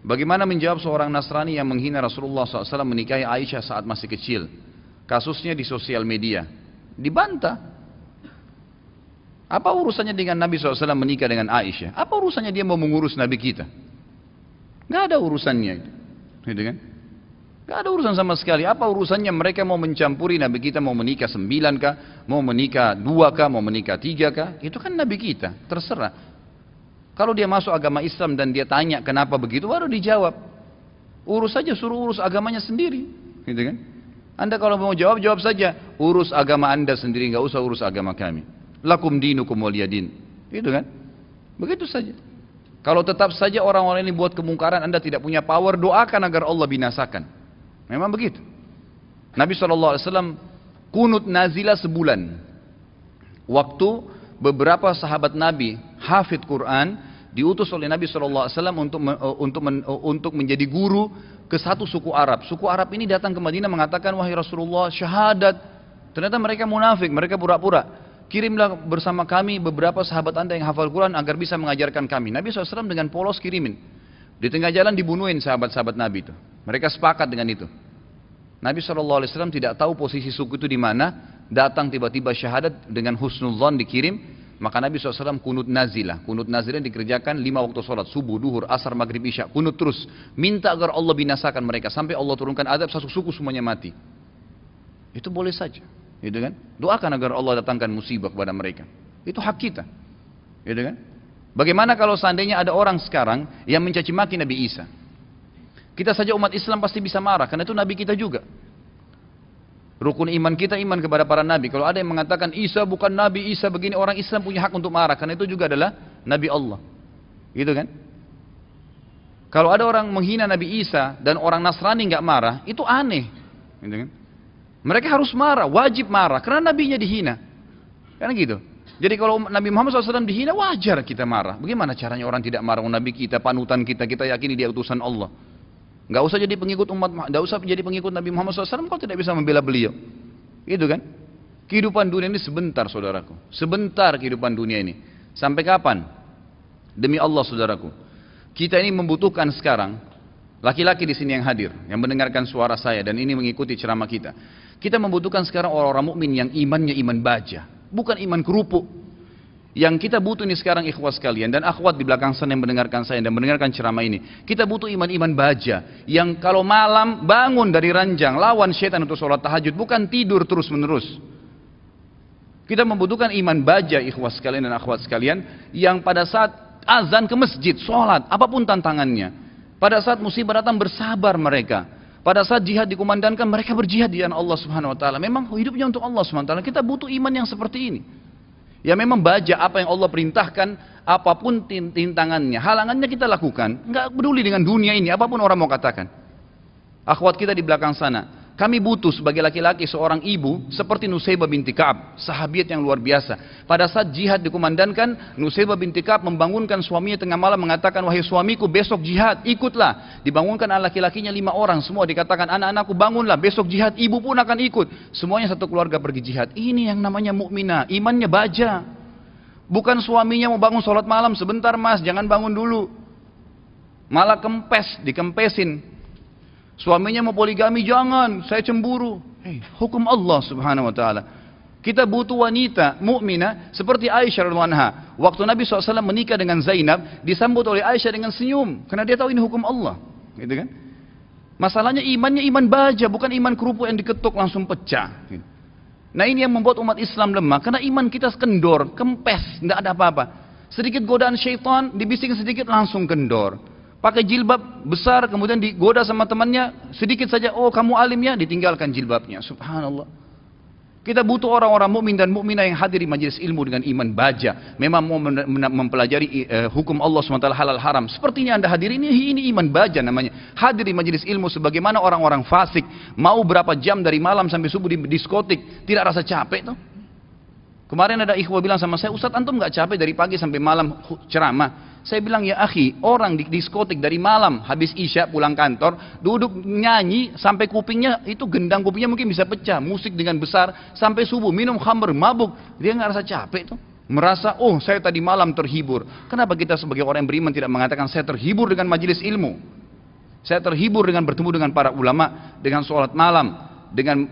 Bagaimana menjawab seorang Nasrani yang menghina Rasulullah SAW menikahi Aisyah saat masih kecil? Kasusnya di sosial media. Dibantah. Apa urusannya dengan Nabi SAW menikah dengan Aisyah? Apa urusannya dia mau mengurus Nabi kita? Gak ada urusannya itu. Gitu kan? Gak ada urusan sama sekali. Apa urusannya mereka mau mencampuri Nabi kita, mau menikah 9 kah, mau menikah 2 kah, mau menikah 3 kah? Itu kan Nabi kita, terserah. Kalau dia masuk agama Islam dan dia tanya kenapa begitu, baru dijawab. Urus saja, suruh urus agamanya sendiri, gitu kan? Anda kalau mau jawab, jawab saja. Urus agama Anda sendiri, nggak usah urus agama kami. Lakum dinukum waliyadin, gitu kan? Begitu saja. Kalau tetap saja orang-orang ini buat kemungkaran, Anda tidak punya power, doakan agar Allah binasakan. Memang begitu. Nabi SAW kunut nazilah sebulan. Waktu beberapa sahabat Nabi hafid Quran diutus oleh Nabi SAW untuk menjadi guru ke satu suku Arab. Suku Arab ini datang ke Madinah mengatakan, wahai Rasulullah, syahadat. Ternyata mereka munafik, mereka pura-pura. Kirimlah bersama kami beberapa sahabat Anda yang hafal Quran agar bisa mengajarkan kami. Nabi SAW dengan polos kirimin. Di tengah jalan dibunuhin sahabat-sahabat Nabi itu. Mereka sepakat dengan itu. Nabi SAW tidak tahu posisi suku itu di mana. Datang tiba-tiba syahadat dengan husnudzon dikirim. Maka Nabi SAW kunut nazilah. Kunut nazilah dikerjakan 5 waktu sholat. Subuh, duhur, asar, maghrib, isya. Kunut terus. Minta agar Allah binasakan mereka. Sampai Allah turunkan adab, satu suku semuanya mati. Itu boleh saja. Gitu kan? Doakan agar Allah datangkan musibah kepada mereka. Itu hak kita. Gitu kan? Bagaimana kalau seandainya ada orang sekarang yang mencaci maki Nabi Isa? Kita saja umat Islam pasti bisa marah. Karena itu Nabi kita juga. Rukun iman kita iman kepada para nabi. Kalau ada yang mengatakan Isa bukan nabi, Isa begini, orang Islam punya hak untuk marah karena itu juga adalah nabi Allah. Gitu kan? Kalau ada orang menghina Nabi Isa dan orang Nasrani nggak marah, itu aneh. Gitu kan? Mereka harus marah, wajib marah karena nabinya dihina. Kan gitu. Jadi kalau Nabi Muhammad SAW dihina, wajar kita marah. Bagaimana caranya orang tidak marah? Nabi kita, panutan kita, kita yakini dia utusan Allah. Nggak usah jadi pengikut nggak usah jadi pengikut Nabi Muhammad SAW kalau tidak bisa membela beliau. Itu kan? Kehidupan dunia ini sebentar, saudaraku. Sebentar kehidupan dunia ini. Sampai kapan? Demi Allah, saudaraku. Kita ini membutuhkan sekarang laki-laki di sini yang hadir, yang mendengarkan suara saya dan ini mengikuti ceramah kita. Kita membutuhkan sekarang orang-orang mukmin yang imannya iman baja, bukan iman kerupuk. Yang kita butuh ini sekarang ikhwas sekalian dan akhwat di belakang sana yang mendengarkan saya dan mendengarkan ceramah ini. Kita butuh iman-iman baja yang kalau malam bangun dari ranjang lawan syaitan untuk sholat tahajud, bukan tidur terus menerus. Kita membutuhkan iman baja ikhwas sekalian dan akhwat sekalian yang pada saat azan ke masjid, sholat, apapun tantangannya. Pada saat musibah datang bersabar mereka. Pada saat jihad dikumandangkan mereka berjihad di jalan Allah Subhanahu Wa Taala. Memang hidupnya untuk Allah Subhanahu Wa Taala. Kita butuh iman yang seperti ini. Ya memang baja apa yang Allah perintahkan, apapun tintangannya, halangannya kita lakukan. Enggak peduli dengan dunia ini, apapun orang mau katakan. Akhwat kita di belakang sana, kami butuh sebagai laki-laki seorang ibu seperti Nusaybah binti Ka'ab, sahabiat yang luar biasa. Pada saat jihad dikumandangkan, Nusaybah binti Ka'ab membangunkan suaminya tengah malam mengatakan, wahai suamiku besok jihad, ikutlah. Dibangunkan anak laki-lakinya 5 orang, semua dikatakan anak-anakku bangunlah, besok jihad, ibu pun akan ikut. Semuanya satu keluarga pergi jihad. Ini yang namanya mukminah, imannya baja. Bukan suaminya mau bangun sholat malam, sebentar mas, jangan bangun dulu. Malah kempes, dikempesin. Suaminya mau poligami, jangan, saya cemburu. Hukum Allah Subhanahu Wa Taala. Kita butuh wanita mukminah seperti Aisyah radhiyallahu anha. Waktu Nabi SAW menikah dengan Zainab, disambut oleh Aisyah dengan senyum, karena dia tahu ini hukum Allah, gitu kan? Masalahnya imannya iman baja, bukan iman kerupuk yang diketuk langsung pecah. Nah ini yang membuat umat Islam lemah, karena iman kita kendor, kempes, tidak ada apa-apa. Sedikit godaan syaitan, dibisikin sedikit langsung kendor. Pakai jilbab besar, kemudian digoda sama temannya, sedikit saja, oh kamu alim ya, ditinggalkan jilbabnya. Subhanallah. Kita butuh orang-orang mukmin dan mukminah yang hadir di majelis ilmu dengan iman baja. Memang mau mempelajari hukum Allah SWT halal haram. Sepertinya anda hadir ini iman baja namanya. Hadir di majelis ilmu sebagaimana orang-orang fasik. Mau berapa jam dari malam sampai subuh di diskotik, tidak rasa capek tuh. Kemarin ada ikhwah bilang sama saya, Ustadz antum gak capek dari pagi sampai malam ceramah? Saya bilang, ya akhi, orang di diskotik dari malam habis isya pulang kantor, duduk nyanyi sampai kupingnya itu gendang kupingnya mungkin bisa pecah, musik dengan besar sampai subuh, minum khamr, mabuk, dia nggak rasa capek tuh, merasa oh saya tadi malam terhibur. Kenapa kita sebagai orang yang beriman tidak mengatakan saya terhibur dengan majelis ilmu? Saya terhibur dengan bertemu dengan para ulama, dengan sholat malam, dengan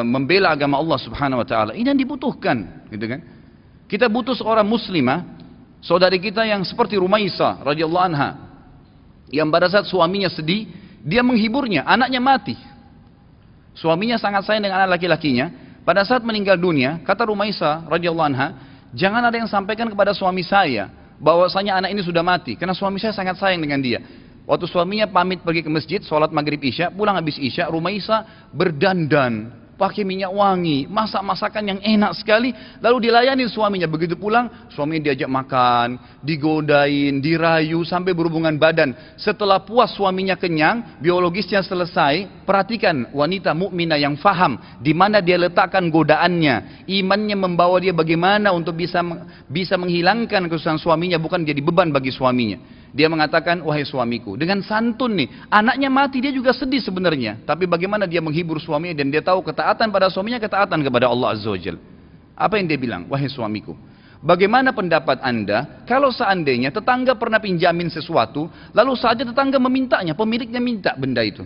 membela agama Allah Subhanahu wa taala. Ini yang dibutuhkan, gitu kan? Kita butuh seorang muslimah, saudari kita yang seperti Rumaisa radhiyallahu anha, yang pada saat suaminya sedih, dia menghiburnya, anaknya mati. Suaminya sangat sayang dengan anak laki-lakinya. Pada saat meninggal dunia, kata Rumaisa radhiyallahu anha, jangan ada yang sampaikan kepada suami saya bahwasanya anak ini sudah mati, karena suami saya sangat sayang dengan dia. Waktu suaminya pamit pergi ke masjid, sholat maghrib isya, pulang habis isya, Rumaisa berdandan, pakai minyak wangi, masak masakan yang enak sekali, lalu dilayani suaminya. Begitu pulang, suaminya diajak makan, digodain, dirayu, sampai berhubungan badan. Setelah puas suaminya kenyang, biologisnya selesai, perhatikan wanita mukminah yang faham di mana dia letakkan godaannya, imannya membawa dia bagaimana untuk bisa menghilangkan kesusahan suaminya, bukan jadi beban bagi suaminya. Dia mengatakan, wahai suamiku, dengan santun nih, anaknya mati, dia juga sedih sebenarnya, tapi bagaimana dia menghibur suaminya, dan dia tahu ketaatan pada suaminya, ketaatan kepada Allah Azza wa Jalla. Apa yang dia bilang? Wahai suamiku, bagaimana pendapat anda kalau seandainya tetangga pernah pinjamin sesuatu, lalu saja tetangga memintanya, pemiliknya minta benda itu,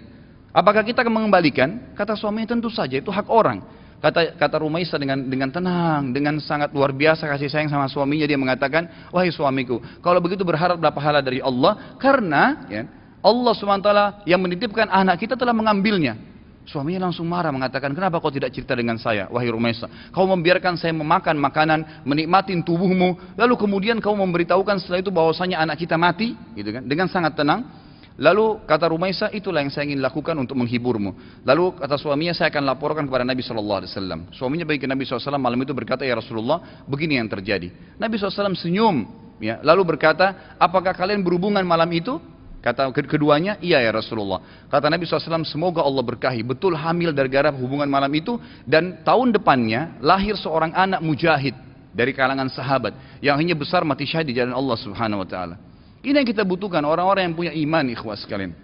apakah kita akan mengembalikan? Kata suaminya, tentu saja, itu hak orang. Kata Rumaisa dengan tenang, dengan sangat luar biasa kasih sayang sama suaminya, dia mengatakan, wahai suamiku, kalau begitu berharaplah pahala dari Allah, karena ya, Allah SWT yang menitipkan anak kita telah mengambilnya. Suaminya langsung marah, mengatakan, kenapa kau tidak cerita dengan saya, wahai Rumaisa? Kau membiarkan saya memakan makanan, menikmatin tubuhmu, lalu kemudian kau memberitahukan setelah itu bahwasanya anak kita mati, gitu kan? Dengan sangat tenang. Lalu kata Rumaisa, itulah yang saya ingin lakukan untuk menghiburmu. Lalu kata suaminya, saya akan laporkan kepada Nabi SAW. Suaminya pergi ke Nabi SAW malam itu, berkata, ya Rasulullah, begini yang terjadi. Nabi SAW senyum, ya, lalu berkata, apakah kalian berhubungan malam itu? Kata keduanya, iya ya Rasulullah. Kata Nabi SAW, semoga Allah berkahi, betul hamil gara-gara hubungan malam itu, dan tahun depannya lahir seorang anak mujahid dari kalangan sahabat yang hanya besar mati syahid di jalan Allah Subhanahu wa taala. Ini yang kita butuhkan, orang-orang yang punya iman, ikhwah sekalian.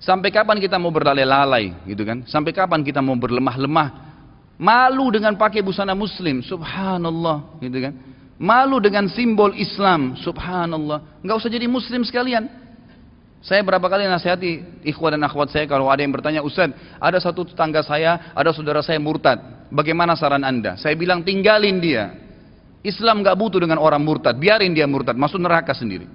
Sampai kapan kita mau berlalai-lalai, gitu kan? Sampai kapan kita mau berlemah-lemah? Malu dengan pakai busana muslim, subhanallah, gitu kan? Malu dengan simbol Islam, subhanallah. Enggak usah jadi muslim sekalian. Saya berapa kali nasihati ikhwah dan akhwat saya, kalau ada yang bertanya, Ustaz, ada satu tetangga saya, ada saudara saya murtad, bagaimana saran anda? Saya bilang, tinggalin dia. Islam gak butuh dengan orang murtad, biarin dia murtad, masuk neraka sendiri.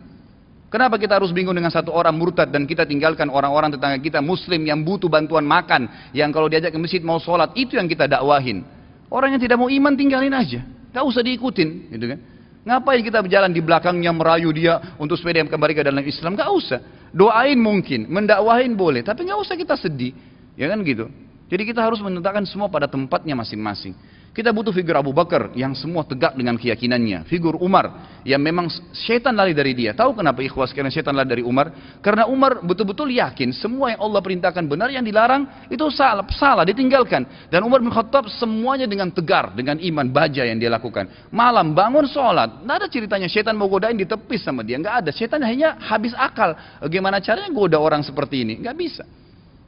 Kenapa kita harus bingung dengan satu orang murtad dan kita tinggalkan orang-orang tetangga kita muslim yang butuh bantuan makan, yang kalau diajak ke masjid mau sholat, itu yang kita dakwahin. Orang yang tidak mau iman tinggalin aja, gak usah diikutin, gitu kan? Ngapain kita berjalan di belakangnya merayu dia untuk supaya dia kembali ke dalam Islam? Gak usah. Doain mungkin, mendakwahin boleh, tapi gak usah kita sedih, ya kan gitu. Jadi kita harus menetapkan semua pada tempatnya masing-masing. Kita butuh figur Abu Bakar yang semua tegak dengan keyakinannya. Figur Umar yang memang syaitan lari dari dia. Tahu kenapa ikhwas sekalian syaitan lari dari Umar? Karena Umar betul-betul yakin semua yang Allah perintahkan benar, yang dilarang itu salah, ditinggalkan. Dan Umar bin Khattab semuanya dengan tegar, dengan iman baja yang dia lakukan. Malam bangun sholat, tidak ada ceritanya syaitan mau godain ditepis sama dia, nggak ada. Syaitan hanya habis akal. Bagaimana caranya goda orang seperti ini? Nggak bisa.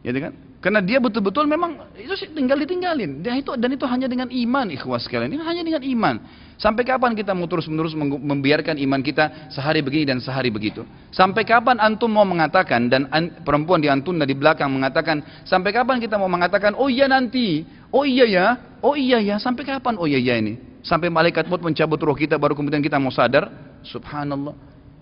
Ya kan? Karena dia betul-betul memang itu ditinggalin. Dan itu hanya dengan iman, ikhwas sekalian. Ini hanya dengan iman. Sampai kapan kita mau terus-menerus membiarkan iman kita sehari begini dan sehari begitu? Sampai kapan antum mau mengatakan, dan perempuan di antun di belakang mengatakan, sampai kapan kita mau mengatakan, oh iya nanti, oh iya ya, sampai kapan oh iya ya ini? Sampai malaikat maut mencabut roh kita baru kemudian kita mau sadar? Subhanallah.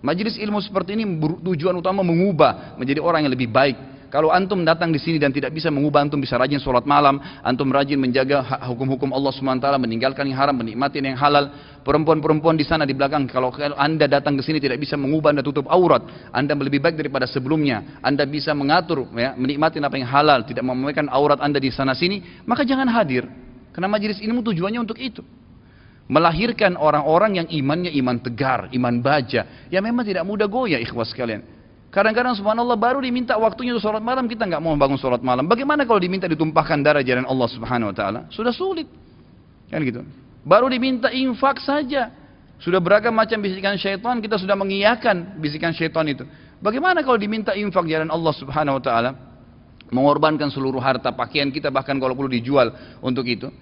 Majelis ilmu seperti ini tujuan utama mengubah menjadi orang yang lebih baik. Kalau antum datang di sini dan tidak bisa mengubah, antum bisa rajin sholat malam, antum rajin menjaga hukum-hukum Allah SWT, meninggalkan yang haram, menikmati yang halal. Perempuan-perempuan di sana di belakang, kalau anda datang ke sini tidak bisa mengubah, anda tutup aurat, anda lebih baik daripada sebelumnya. Anda bisa mengatur, ya, menikmati apa yang halal, tidak memamerkan aurat anda di sana sini, maka jangan hadir. Karena majelis ilmu tujuannya untuk itu. Melahirkan orang-orang yang imannya iman tegar, iman baja, yang memang tidak mudah goyah, ikhwas sekalian. Kadang-kadang subhanallah baru diminta waktunya untuk sholat malam, kita nggak mau bangun sholat malam. Bagaimana kalau diminta ditumpahkan darah jalan Allah Subhanahu Wa Taala? Sudah sulit, kan gitu. Baru diminta infak saja, sudah beragam macam bisikan syaitan, kita sudah mengiyakan bisikan syaitan itu. Bagaimana kalau diminta infak jalan Allah Subhanahu Wa Taala? Mengorbankan seluruh harta, pakaian kita bahkan kalau perlu dijual untuk itu.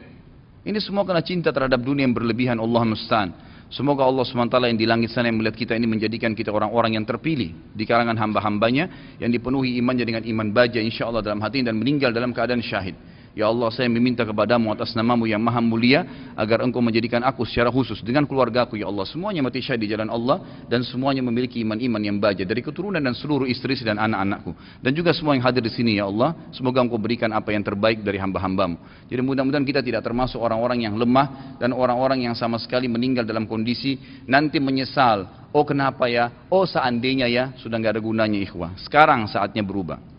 Ini semua karena cinta terhadap dunia yang berlebihan, Allah musta'an. Semoga Allah SWT yang di langit sana yang melihat kita ini menjadikan kita orang-orang yang terpilih di kalangan hamba-hambanya yang dipenuhi imannya dengan iman baja insya Allah dalam hati dan meninggal dalam keadaan syahid. Ya Allah, saya meminta kepadamu atas namamu yang maha mulia agar engkau menjadikan aku secara khusus dengan keluargaku ya Allah semuanya mati syahid di jalan Allah dan semuanya memiliki iman-iman yang baja dari keturunan dan seluruh istri dan anak-anakku dan juga semua yang hadir di sini ya Allah, semoga engkau berikan apa yang terbaik dari hamba-hambamu. Jadi mudah-mudahan kita tidak termasuk orang-orang yang lemah dan orang-orang yang sama sekali meninggal dalam kondisi nanti menyesal, oh kenapa ya, oh seandainya ya, sudah nggak ada gunanya ikhwah. Sekarang saatnya berubah.